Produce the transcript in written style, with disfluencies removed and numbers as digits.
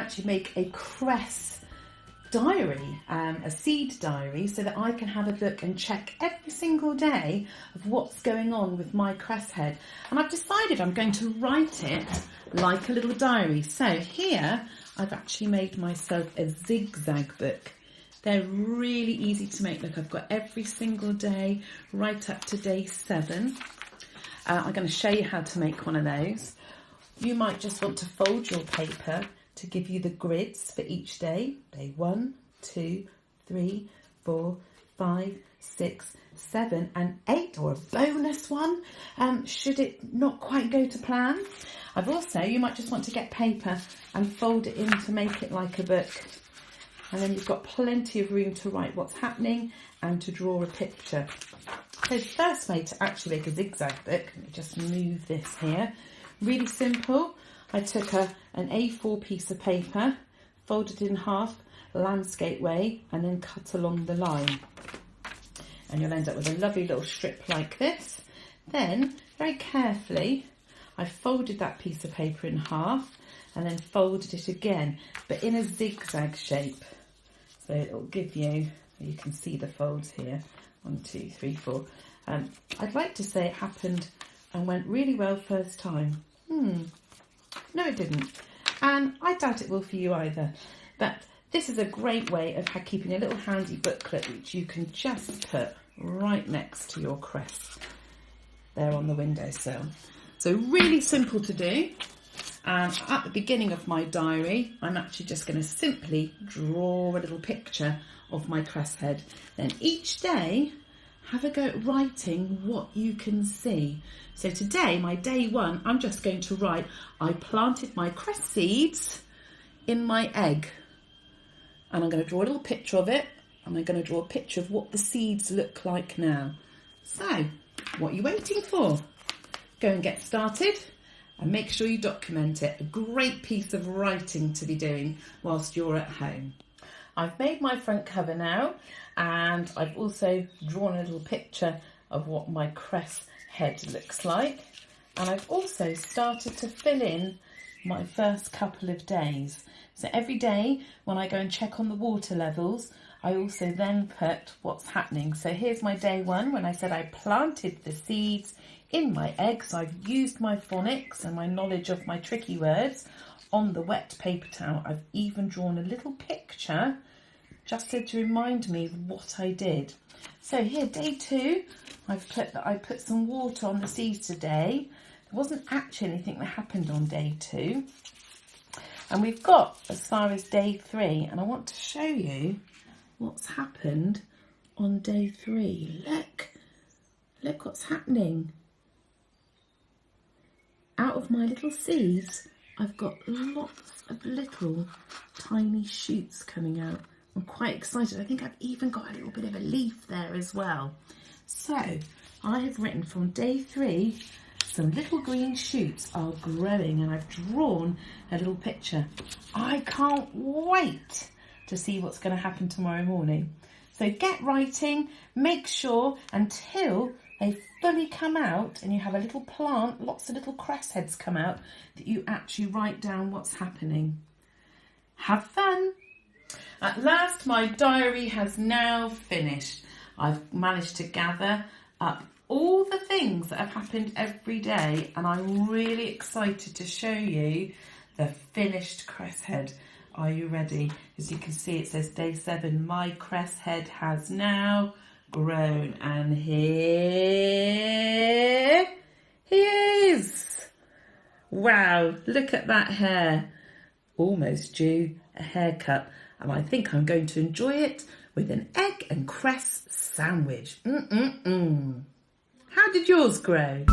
actually make a cress diary, a seed diary, so that I can have a look and check every single day of what's going on with my cress head. And I've decided I'm going to write it like a little diary. So here I've actually made myself a zigzag book. They're really easy to make. Look, I've got every single day right up to day 7. I'm going to show you how to make one of those. You might just want to fold your paper to give you the grids for each day. Day 1, 2, 3, 4, 5, 6, 7 and 8, or a bonus one should it not quite go to plan. You might just want to get paper and fold it in to make it like a book. And then you've got plenty of room to write what's happening and to draw a picture. So the first way to actually make a zigzag book, let me just move this here. Really simple. I took an A4 piece of paper, folded it in half, landscape way, and then cut along the line. And you'll end up with a lovely little strip like this. Then, very carefully, I folded that piece of paper in half and then folded it again, but in a zigzag shape. So it'll give you can see the folds here, 1, 2, 3, 4. I'd like to say it happened and went really well first time. No, it didn't. And I doubt it will for you either. But this is a great way of keeping a little handy booklet which you can just put right next to your cress there on the windowsill. So really simple to do. And at the beginning of my diary, I'm actually just going to simply draw a little picture of my cress head. Then each day, have a go at writing what you can see. So today, my day 1, I'm just going to write, I planted my cress seeds in my egg. And I'm going to draw a little picture of it. And I'm going to draw a picture of what the seeds look like now. So, what are you waiting for? Go and get started. And make sure you document it. A great piece of writing to be doing whilst you're at home. I've made my front cover now, and I've also drawn a little picture of what my cress head looks like. And I've also started to fill in my first couple of days. So every day when I go and check on the water levels, I also then put what's happening. So here's my day 1 when I said I planted the seeds in my egg. So I've used my phonics and my knowledge of my tricky words on the wet paper towel. I've even drawn a little picture just to remind me of what I did. So here, day 2, I put some water on the seeds today. There wasn't actually anything that happened on day 2. And we've got as far as day 3, and I want to show you what's happened on day 3. Look what's happening. Out of my little seeds, I've got lots of little tiny shoots coming out. I'm quite excited. I think I've even got a little bit of a leaf there as well. So I have written from day 3, some little green shoots are growing, and I've drawn a little picture. I can't wait to see what's going to happen tomorrow morning. So get writing, make sure until they fully come out and you have a little plant, lots of little cress heads come out, that you actually write down what's happening. Have fun! At last, my diary has now finished. I've managed to gather up all the things that have happened every day, and I'm really excited to show you the finished cress head. Are you ready? As you can see, it says day 7, my cress head has now grown, and here he is. Wow, look at that hair. Almost due a haircut, and I think I'm going to enjoy it with an egg and cress sandwich. How did yours grow?